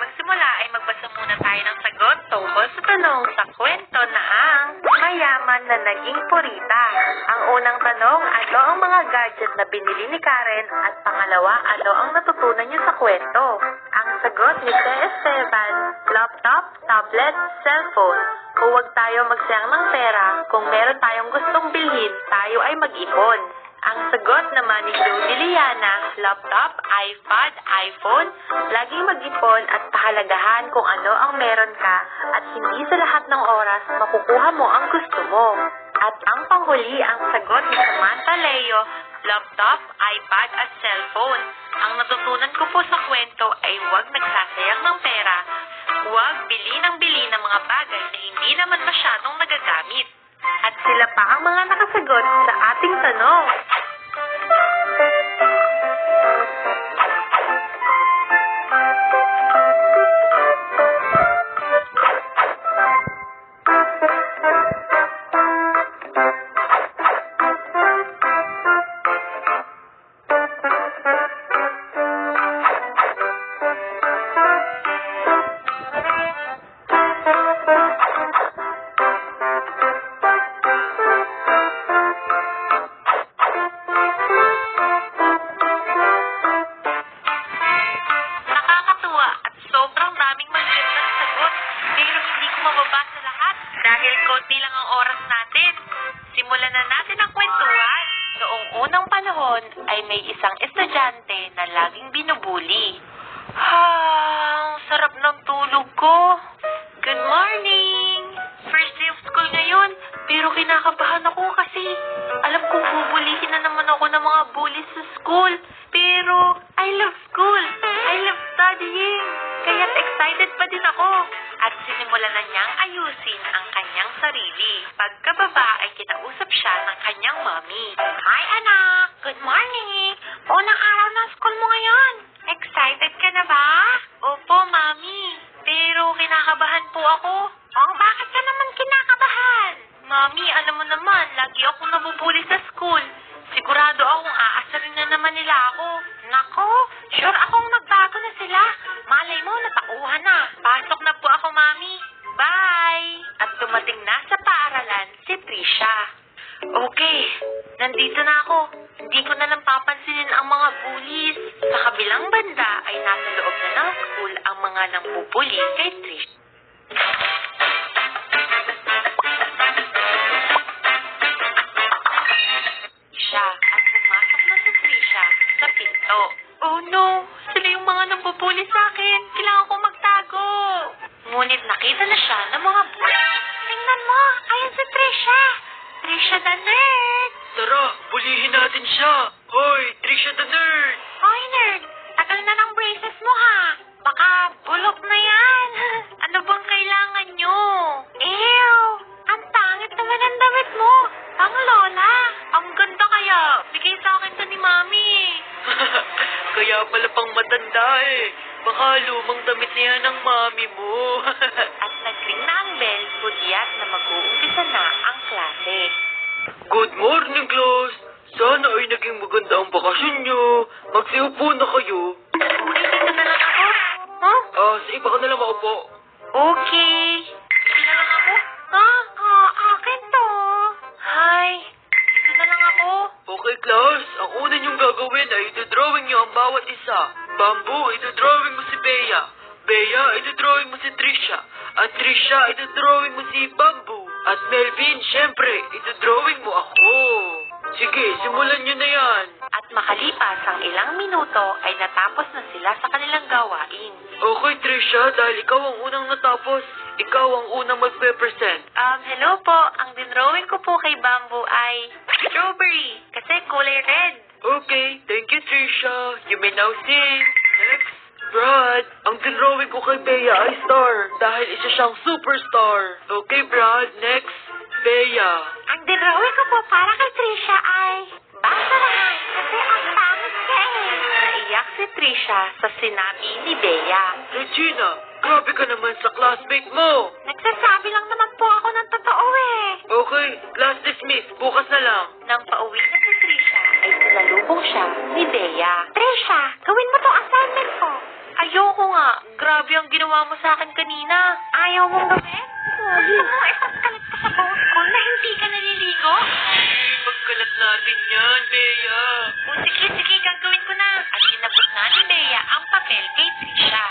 magsimula ay magbasa muna tayo ng sagot tungkol sa tanong sa kwento na ang mayaman na naging purita. Ang unang tanong, ano ang mga gadget na binili ni Karen? At pangalawa, ano ang natutunan niyo sa kwento? Ang sagot ni Esteban, laptop, tablet, cellphone. Huwag tayo magsayang ng pera. Kung meron tayong gustong bilhin, tayo ay mag-ipon. Ang sagot naman ni Jody Liana, laptop, iPad, iPhone, laging mag-ipon at pahalagahan kung ano ang meron ka at hindi sa lahat ng oras makukuha mo ang gusto mo. At ang panghuli, ang sagot ni Samantha Leo, laptop, iPad at cellphone. Ang natutunan ko po sa kwento ay huwag nagsasayang ng pera. Huwag bili ng mga bagay na hindi naman masyadong nagagamit. At sila pa ang mga nakasagot sa ating tanong. Dahil konti lang ang oras natin, simulan na natin ang kwentuhan. Noong unang panahon ay may isang estudyante na laging binubuli. Ang sarap ng tulog ko. Good morning! First day of school ngayon, pero kinakabahan ako kasi alam kong bubulihin na naman ako ng mga bullies sa school. Pero I love school. I love studying. Kaya't excited pa din ako. At sinimulan na niyang ayusin ang kanyang sarili. Pagkababa ay kinausap siya ng kanyang mommy. Hi anak! Good morning! Unang araw ng school mo ngayon. Excited ka na ba? Opo, mami. Pero kinakabahan po ako. Oh, bakit ka naman kinakabahan? Mami, alam mo naman, lagi akong nabubuli sa school. Sigurado akong aasarin na naman nila ako. Nako, sure akong nagbago na sila. Malay mo, natauhan na. Pasok na po ako, mami. Bye! At dumating na sa paaralan si Trisha. Okay, nandito na ako. Hindi ko na lang papansinin ang mga bullies. Sa kabilang banda ay nasa loob na ng school ang mga nambubuli kay Trisha. At pumasok na si Trisha sa pinto. Oh no! Sila yung mga nambubuli sa akin. Kailangan ko magtago. Ngunit nakita na siya ng mga bullies. Tingnan mo! Ayan si Trisha! Trisha the nerd! Tara, bulihin natin siya! Hoy, Trisha the nerd! Hoy nerd! Tagal na ng braces mo ha! Baka bulok na yan! Ano bang kailangan nyo? Ew! Ang pangit naman ang damit mo! Ang lola! Ang ganda kaya! Bigay sa akin to ni mami! Kaya pala pang matanda eh. Baka lumang damit na yan ng mami mo. At nagring na ang bell, kudyat na mag-uumpisa na ang klase. Good morning, class! Sana ay naging maganda ang bakasyon nyo. Magsiupo na kayo. Okay, dito na lang ako? Huh? Sa iba ka na lang maupo. Okay. Dito na lang ako? Akin to. Hi. Dito na lang ako. Okay, class. Ang una niyong gagawin ay ito-drawing niyo ang bawat isa. Bamboo, ito-drawing mo si Bea. Bea, ito-drawing mo si Trisha. At Trisha, ito-drawing mo si Bamboo. At Melvin, syempre, ito-drawing mo ako. Sige, simulan niyo na yan. At makalipas ang ilang minuto ay natapos na sila sa kanilang gawain. Okay, Trisha, dahil ikaw ang unang natapos, ikaw ang unang magpe-present. Hello po. Ang dinrawing ko po kay Bamboo ay strawberry kasi kulay red. Okay, thank you, Trisha. You may now sing. Next, Brad. Ang dinrawing ko kay Bea ay star dahil isa siyang superstar. Okay, Brad. Next, Bea. Ang dinrawing ko po para kay Trisha ay basurahan kasi ang pangit ka eh. Naiyak si Trisha sa sinabi ni Bea. Regina, grabe ka naman sa classmate mo. Nagsasabi lang naman po ako ng totoo eh. Okay, class dismissed. Bukas na lang. Nang pauwi na si Trisha ay sinalubong siya ni Bea. Trisha, gawin mo tong assignment ko. Ayoko nga. Grabe ang ginawa mo sa akin kanina. Ayaw mong gawin? Sabi mo, ipagkalat ka sa boat ko na hindi ka naliligo? Pagkalat natin yan, Bea. O sige, gagawin ko na. At inabot na ni Bea ang papel kay Trisha.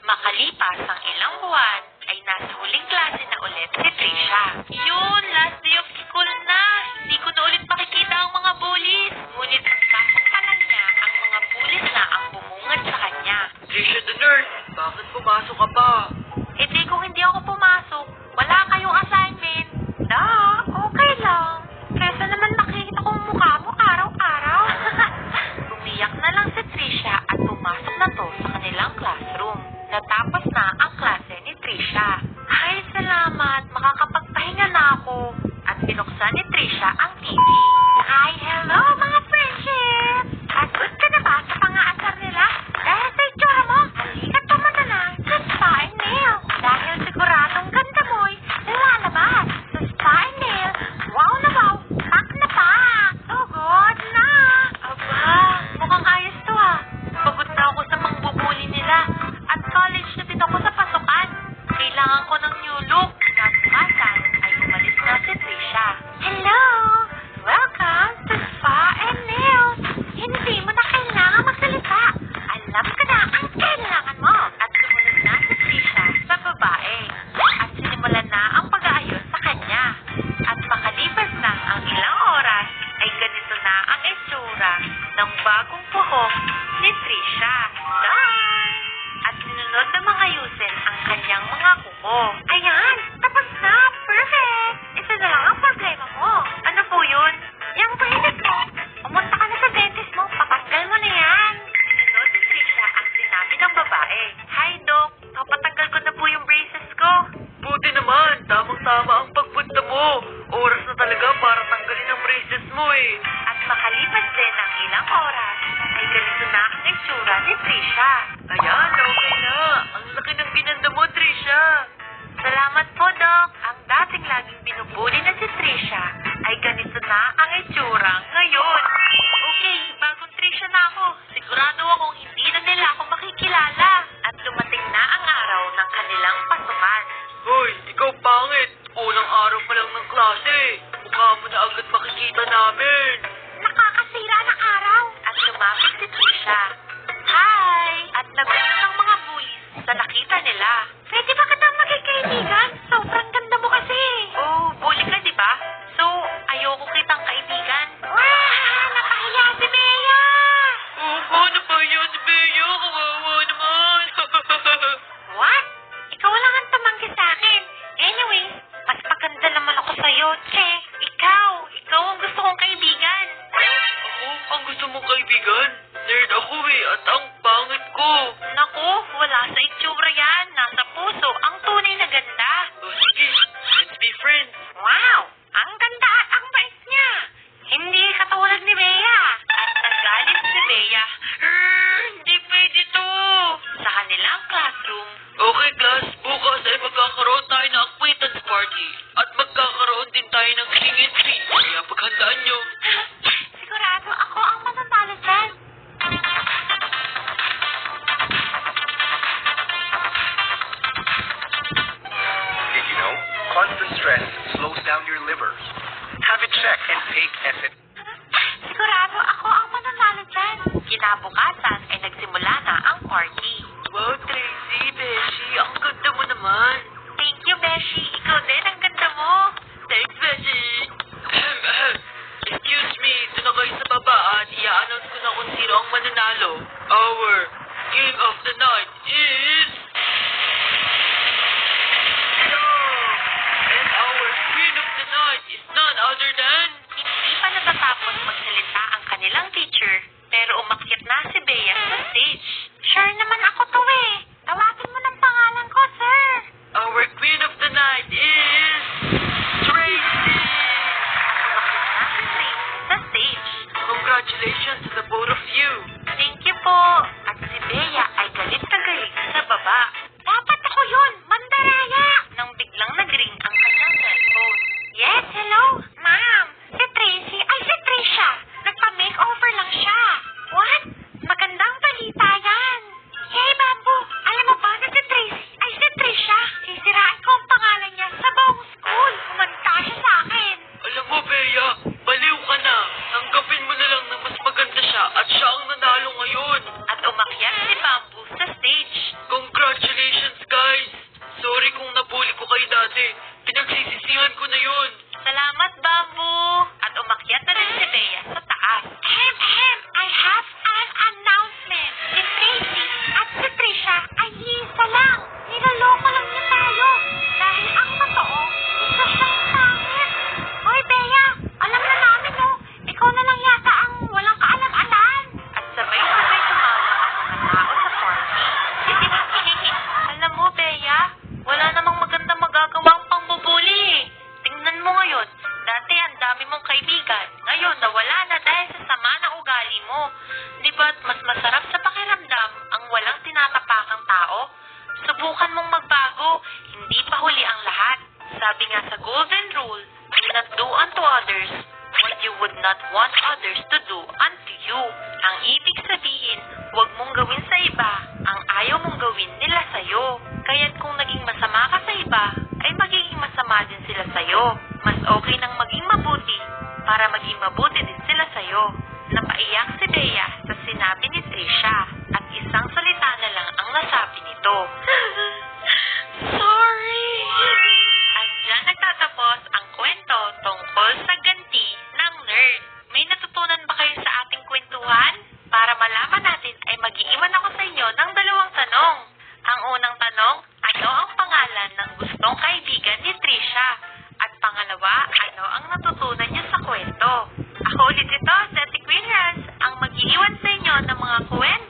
Makalipas ang ilang buwan, ay nasa huling klase na ulit si Trisha. Yun, last day of school na. Hindi ko na ulit makikita ang mga bullies. Ngunit pagpasok pa lang niya, ang mga bullies na ang bumungad sa kanya. Trisha the nurse, bakit pumasok ka pa? E di kung hindi ako pumasok, wala kayong assignment. Okay lang. Kesa naman makikita ko ang mukha mo araw-araw. Umiyak na lang si Trisha at pumasok na to sa kanilang classroom. Natapos na ang klase ni Trisha. Ay, salamat. Makakapagpahinga na ako. At binuksan ni Trisha ang TV. Hi, hello mga friendships! At good ka na ba sa pang-aasar nila? Dahil sa itsura mo, halika't pumunta na sa Spa and Nail. Dahil siguradong ganda mo'y lalabas sa Spa and Nail. Wow na wow! Pak na pak! Tugod na! Aba, mukhang ayos to ha. Pagod na ako sa pangbubuli nila. At college na din ako sa pasukan. Kailangan ko ng new look. Kinabukasan ay umalis na si Trisha. Hello! Welcome to Spa and Nails. Hindi mo na kailangan magsalita. Alam ko na ang kailangan mo. At sumunod na si Trisha sa babae. At sinimulan na ang pag-aayos sa kanya. At makalipas na ang ilang oras, ay ganito na ang itsura ng bagong buhok ni Trisha. Bye! At sinunod na mga ayusin ang kanyang mga kuko. Ayan! Tapos na! Perfect! Isa na lang ang problema mo. Ano po yun? Yung braces mo. Umunta ka na sa dentist mo. Papatanggal mo na yan. Sinunod ni Trisha ang sinabi ng babae. Hi, Doc. Papatanggal ko na po yung braces ko. Buti naman, tamang-tama ang pagpunta mo. Oras na talaga para tanggalin ang braces mo eh. At makalipas din ang ilang oras, ay ganito na ang itsura ni Trisha. Ayan, okay na. Ang laki ng binanda mo, Trisha. Salamat po, Doc. Ang dating laging binubuli na si Trisha ay ganito na ang itsura ngayon. Okay, bagong Trisha na ako. Sigurado akong hindi na nila ako makikilala. At dumating na ang araw ng kanilang pasukan. Hoy, ikaw pangit. Unang araw pa lang ng klase. Mukha mo na agad makikita namin. Nakakasira ng araw. At lumapit si Trisha. Hi! At nagulat ang mga bullies sa nakita nila. Pwede ba kitang maging kaibigan? Sobrang ganda mo kasi. Oh, bully ka, di ba? So, ayoko kitang kaibigan. Wow! Nakahiya si Bea! Ano ba yun, Bea? Kawawa naman. What? Ikaw lang ang tumanggi sa akin. Anyway, mas maganda naman ako sa'yo, Che. Ikaw ang gusto kong kaibigan. Ako? Ang gusto mong kaibigan? Nerd ako eh, at ang pangit ko. Naku, wala sa itsura yan. Nasa puso ang tunay na ganda. O sige, let's be friends. Wow! Ang ganda at ang bait niya. Hindi katulad ni Bea. At nagalit si Bea. Hindi pwede to. Sa kanilang classroom. Okay, class. Bukas ay magkakaroon tayo ng acquaintance party. At magkakaroon din tayo ng sing and sing. Kaya paghandaan nyo. Sigurado ako ang mananalo dyan. Did you know? Constant stress slows down your liver. Have it checked and take acid. Sigurado ako ang mananalo dyan. Kinabukasan ay nagsimula na ang party. Wow, Tracy, Beshi, ang ganda mo naman. Thank you, Beshi. Ikaw din ang ganda mo. Thanks, Beshi. Excuse me, doon na kayo sa baba at i-announce ko na kung sino ang mananalo. Our king of the night is... Dog! And our Subukan mong magbago. Hindi pa huli ang lahat. Sabi nga sa golden rule, do not do unto others what you would not want others to do unto you. Ang ibig sabihin, huwag mong gawin sa iba ang ayaw mong gawin nila sa'yo. Kaya't kung naging masama ka sa iba, ay magiging masama din sila sa'yo. Mas okay nang maging mabuti para maging mabuti din sila sa'yo. Napaiyak si Bea sa sinabi ni Trisha at isang salita na lang ang nasabi nito. Sorry. At dyan nagtatapos ang kwento tungkol sa ganti ng nerd. May natutunan ba kayo sa ating kwentuhan? Para malaman natin ay mag-iiwan ako sa inyo ng 2 tanong. Ang unang tanong, ano ang pangalan ng gustong kaibigan ni Trisha? At pangalawa, ano ang natutunan niya sa kwento? Ako ulit ito, Tete Queen Raz, ang mag-iiwan sa inyo ng mga kwento